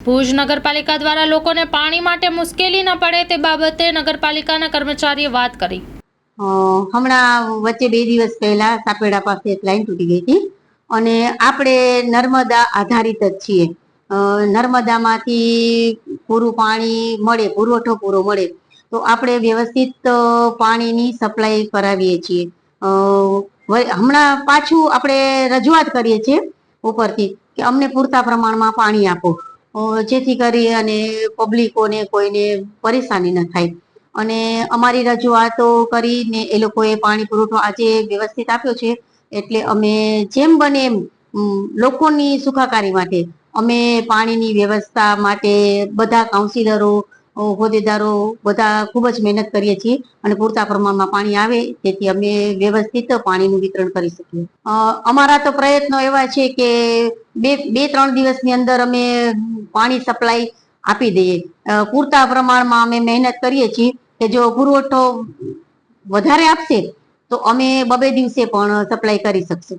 ભુજ નગરપાલિકા દ્વારા લોકોને પાણી માટે મુશ્કેલી ન પડે તે બાબતે નગરપાલિકાના કર્મચારીએ વાત કરી. હમણાં વચ્ચે 2 દિવસ પહેલા સાપેડા પાસે એક લાઈન તૂટી ગઈ હતી અને આપણે નર્મદા આધારિત જ છીએ. નર્મદામાંથી પૂરું પાણી મળે, પુરવઠો પૂરો મળે તો આપણે વ્યવસ્થિત પાણીની સપ્લાય કરાવીએ છીએ. હમણાં પાછું આપણે રજૂઆત કરીએ છીએ ઉપરથી કે અમને પૂરતા પ્રમાણમાં પાણી આપો, જેથી કરી અને પબ્લિકોને કોઈને પરેશાની ન થાય. અને અમારી રજૂઆતો કરીને એ લોકોએ પાણી પુરવઠો આજે વ્યવસ્થિત આપ્યો છે. એટલે અમે જેમ બને એમ લોકોની સુખાકારી માટે અમે પાણીની વ્યવસ્થા માટે બધા કાઉન્સિલરો, હોદ્દેદારો બધા ખૂબ જ મહેનત કરીએ છીએ અને પૂરતા પ્રમાણમાં પાણી આવે તેથી અમે વ્યવસ્થિત પાણીનું વિતરણ કરી શકીએ. અમારા તો પ્રયત્નો એવા છે કે 2-3 દિવસની અંદર અમે પાણી સપ્લાય આપી દઈએ. પૂરતા પ્રમાણમાં અમે મહેનત કરીએ છીએ કે જો પુરવઠો વધારે આપશે તો અમે 2 દિવસે પણ સપ્લાય કરી શકશું.